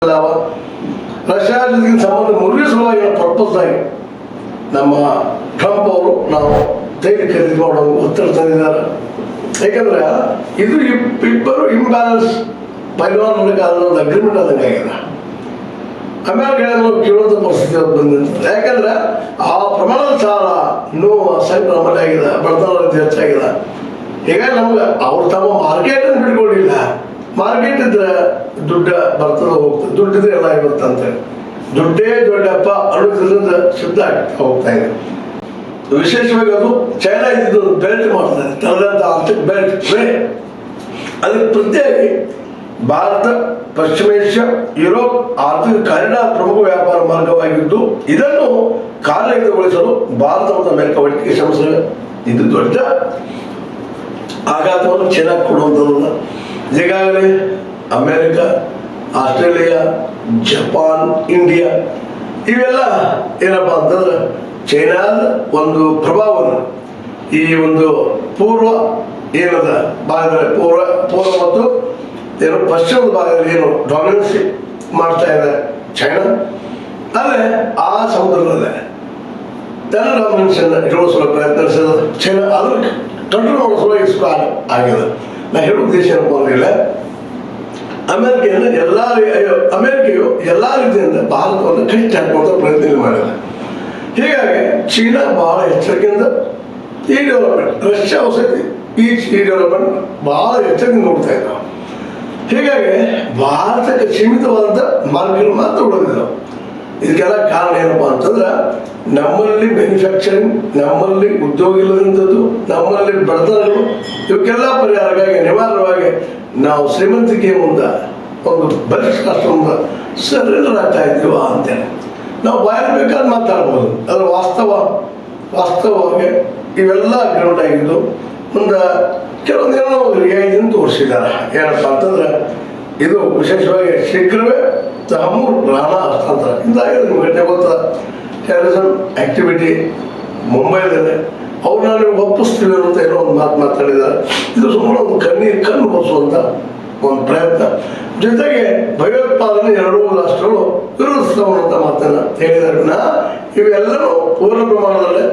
Russia ಜೊತೆಗೆ ಸಂಬಂಧ ಮುರಿಸುವಾಗ purpose ಆಗಿ ನಮ್ಮ ಟ್ರಂಪ್ ಅವರು ನಾವು ತೈಲ ಖರೀದಿ ಮಾಡೋ ಉತ್ತರ ತಂದಿದ್ದಾರೆ. ಯಾಕಂದ್ರೆ ಇದು ಇಬ್ಬರು ಇಂಬ್ಯಾಲೆನ್ಸ್ ಪೈಲ್ವಾನರಿಗೆ ಅದೊಂದು ಅಗ್ರಿಮೆಂಟ್ ಆದಂಗೆ ಆಗಿದೆ. ಅಮೇರಿಕ ಕೇಳೋದು ಪರಿಸ್ಥಿತಿ ಬಂದಿರ್ತದೆ. ಯಾಕಂದ್ರೆ ಆ ಪ್ರಮಾಣದ ಸಾಲ ನೋವು ಸ್ವಲ್ಪ ನಮ್ಮಲ್ಲಿ ಆಗಿದೆ, ಬಡತನ ಹೆಚ್ಚಾಗಿದೆ. ಹೀಗಾಗಿ ನಮ್ಗೆ ಅವ್ರು ತಮ್ಮ ಮಾರ್ಕೆಟನ್ನು ಬಿಟ್ಕೊಂಡಿಲ್ಲ. ಮಾರ್ಕೆಟ್ ಇದ್ರೆ ದುಡ್ಡು ಬರ್ತದೆ ಹೋಗ್ತದೆ, ದುಡ್ಡಿದ್ರೆ ಎಲ್ಲ ಇರುತ್ತಂತೆ. ದುಡ್ಡೇ ದೊಡ್ಡಪ್ಪ ಅನ್ನೋದ್ರಿಂದ ಶುದ್ಧ ಹೋಗ್ತಾ ಇದೆ. ವಿಶೇಷವಾಗಿ ಅದು ಚೈನಾ ಇದ್ದು ಬೆಲ್ಟ್ ಮಾಡ್ತಾರೆ, ತನ್ನದಂತ ಆರ್ಥಿಕ ಬೆಲ್ಟ್ ಅದಕ್ಕೆ ಪ್ರತ್ಯೇಕವಾಗಿ ಭಾರತ, ಪಶ್ಚಿಮ ಏಷ್ಯಾ, ಯುರೋಪ್ ಆರ್ಥಿಕ ಕಾರಿಡಾರ್ ಪ್ರಮುಖ ವ್ಯಾಪಾರ ಮಾರ್ಗವಾಗಿದ್ದು ಇದನ್ನು ಕಾರ್ಯಗತಗೊಳಿಸಲು ಭಾರತ ಮತ್ತು ಅಮೆರಿಕ ಒಟ್ಟಿಗೆ ಶ್ರಮಿಸಿವೆ. ಇದು ದೊಡ್ಡ ಆಘಾತವನ್ನು ಚೈನಾ ಕೊಡುವಂಥದ್ದಲ್ಲ. ಈಗಾಗಲೇ ಅಮೆರಿಕ, ಆಸ್ಟ್ರೇಲಿಯಾ, ಜಪಾನ್, ಇಂಡಿಯಾ ಇವೆಲ್ಲ ಏನಪ್ಪ ಅಂತಂದ್ರೆ ಚೈನಾದ ಒಂದು ಪ್ರಭಾವವನ್ನು ಈ ಒಂದು ಪೂರ್ವ ಏನದ ಭಾಗದಲ್ಲಿ ಪೂರ್ವ ಮತ್ತು ಏನು ಪಶ್ಚಿಮದ ಭಾಗದಲ್ಲಿ ಏನು ಡಾಮಿನೆನ್ಸಿ ಮಾಡ್ತಾ ಇದೆ ಚೈನಾ, ಅಲ್ಲೇ ಆ ಸಮುದ್ರದಲ್ಲೇ ತನ್ನ ಡಾಮಿನೆನ್ಸನ್ನು ಇಟ್ಕೊಳ್ಳಿಸುವ ಪ್ರಯತ್ನ ನಡೆಸಿದ ಚೈನಾ ಅದನ್ನು ಕಂಟ್ರೋಲ್ ಮಾಡಿಸುವ ಇಷ್ಟು ಆಗಿದೆ. ನಾ ಹೇಳೋ ಉದ್ದೇಶ ಏನಪ್ಪ ಅಂದಿಲ್ಲ, ಅಮೆರಿಕೆಯು ಎಲ್ಲ ರೀತಿಯಿಂದ ಭಾರತವನ್ನು ಕಟ್ಟಿ ಹಾಕುವಂಥ ಪ್ರಯತ್ನ ಮಾಡಿದೆ. ಹೀಗಾಗಿ ಚೀನಾ ಬಹಳ ಎಚ್ಚರಿಕೆಯಿಂದ ಈ ಡೆವಲಪ್ಮೆಂಟ್, ರಷ್ಯಾ ಸಹಿತ ಈ ಡೆವಲಪ್ಮೆಂಟ್ ಬಹಳ ಎಚ್ಚರಿಕೆಯಿಂದ ನೋಡ್ತಾ ಇದ್ದಾವೆ. ಹೀಗಾಗಿ ಭಾರತಕ್ಕೆ ಸೀಮಿತವಾದಂಥ ಮಾರ್ಗಗಳು ಮಾತ್ರ ಉಳಿದಿದ್ದಾವೆ. ಇದಕ್ಕೆಲ್ಲ ಕಾರಣ ಏನಪ್ಪ ಅಂತಂದ್ರೆ ನಮ್ಮಲ್ಲಿ ಮ್ಯಾನುಫ್ಯಾಕ್ಚರಿಂಗ್, ನಮ್ಮಲ್ಲಿ ಉದ್ಯೋಗ ಇಲ್ಲದಂಥದ್ದು, ನಮ್ಮಲ್ಲಿ ಬಡತನಗಳು, ಇವಕ್ಕೆಲ್ಲ ಪರಿಹಾರವಾಗಿ ಅನಿವಾರ್ಯವಾಗಿ ನಾವು ಶ್ರೀಮಂತಿಕೆ ಮುಂದೆ ಒಂದು ಬಲಿಷ್ಠ ರಾಷ್ಟ್ರ ಮುಂದೆ ಸರೆಂಡರ್ ಆಗ್ತಾ ಇದ್ದೀವ ಅಂತೇಳಿ ನಾವು ಬಾಯಲ್ಲಿ ಬೇಕಾದ್ರೆ ಮಾತಾಡ್ಬೋದು. ಅದರ ವಾಸ್ತವವಾಗಿ ಇವೆಲ್ಲ ಅಗ್ರಿಮೆಂಟ್ ಆಗಿದ್ದು ಮುಂದೆ ಕೆಲವೊಂದು ಏನೋ ರಿಯಾಯಿತಿಯನ್ನು ತೋರಿಸಿದ್ದಾರೆ. ಏನಪ್ಪ ಅಂತಂದ್ರೆ ಇದು ವಿಶೇಷವಾಗಿ ಶೀಘ್ರವೇ ತಹಮೂರ್ ರಾಣಾ ಹಸ್ತಾಂತರ ಇಂದಾಗಿದೆ. ನಿಮ್ಗೆ ಘಟನೆ ಗೊತ್ತಾ? ಟೆರರಿಸಮ್ ಆಕ್ಟಿವಿಟಿ ಮುಂಬೈದಲ್ಲಿ ಅವ್ರನ್ನ ನೀವು ಒಪ್ಪಿಸ್ತೀವಿ ಅಂತ ಏನೋ ಒಂದು ಮಾತಾಡಿದ್ದಾರೆ. ಇದು ಸುಮ್ಮನೆ ಒಂದು ಕಣ್ಣು ಬರೆಸುವಂಥ ಒಂದು ಪ್ರಯತ್ನ. ಜೊತೆಗೆ ಭಯೋತ್ಪಾದನೆ ಎರಡೂ ರಾಷ್ಟ್ರಗಳು ವಿರೋಧಿಸ್ತವಂತ ಮಾತನ್ನು ಹೇಳಿದ್ದಾರೆ. ಇವೆಲ್ಲರೂ ಪೂರ್ಣ ಪ್ರಮಾಣದಲ್ಲಿ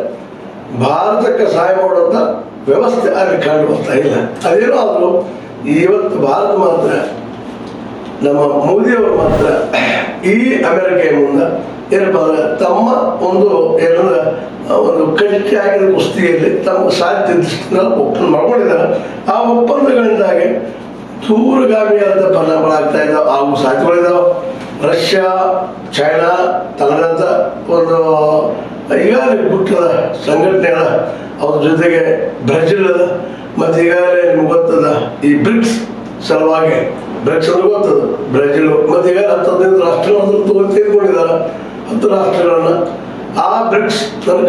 ಭಾರತಕ್ಕೆ ಸಹಾಯ ಮಾಡುವಂಥ ವ್ಯವಸ್ಥೆ ಅಲ್ಲಿ ಕಂಡು ಬರ್ತಾ ಇಲ್ಲ. ಅದೇನೋ ಆದರೂ ಇವತ್ತು ಭಾರತ ಮಾತ್ರ, ನಮ್ಮ ಮೋದಿಯವರು ಮಾತ್ರ ಈ ಅಮೆರಿಕೆಯ ಮುಂದೆ ಏನಪ್ಪ ಅಂದ್ರೆ ತಮ್ಮ ಒಂದು ಏನಂದ್ರೆ ಒಂದು ಕಟ್ಟಿ ಆಗಿದ ಕುಸ್ತಿಯಲ್ಲಿ ತಮ್ಮ ಸಾಧ್ಯ ದೃಷ್ಟಿನ ಒಪ್ಪಂದ ಮಾಡ್ಕೊಂಡಿದ್ದಾರೆ. ಆ ಒಪ್ಪಂದಗಳಿಂದಾಗಿ ದೂರಗಾಮಿಯಾದ ಪರಿಣಾಮಗಳಾಗ್ತಾ ಇದ್ದಾವೆ, ಹಾಗೂ ಸಾಧ್ಯಗಳಿದ್ದಾವೆ. ರಷ್ಯಾ, ಚೈನಾ ತನ್ನದಂಥ ಒಂದು ಈಗಾಗಲೇ ಗುಟ್ಟದ ಸಂಘಟನೆಗಳ ಅವ್ರ ಜೊತೆಗೆ ಬ್ರೆಜಿಲ್ ಮತ್ತು ಈಗಾಗಲೇ ನಿಮ್ಗೆ ಗೊತ್ತದ ಈ ಬ್ರಿಕ್ಸ್ ಸಲುವಾಗಿ ಬ್ರಿಕ್ಸ್ ಅಂದ್ರೆ ಗೊತ್ತದ ಬ್ರೆಜಿಲ್ ಮತ್ತು ಈಗ 10 ರಾಷ್ಟ್ರಗಳು ತೆಗೆದುಕೊಂಡಿದ್ದಾರೆ. 10 ರಾಷ್ಟ್ರಗಳನ್ನ ಆ ಬ್ರಿಕ್ಸ್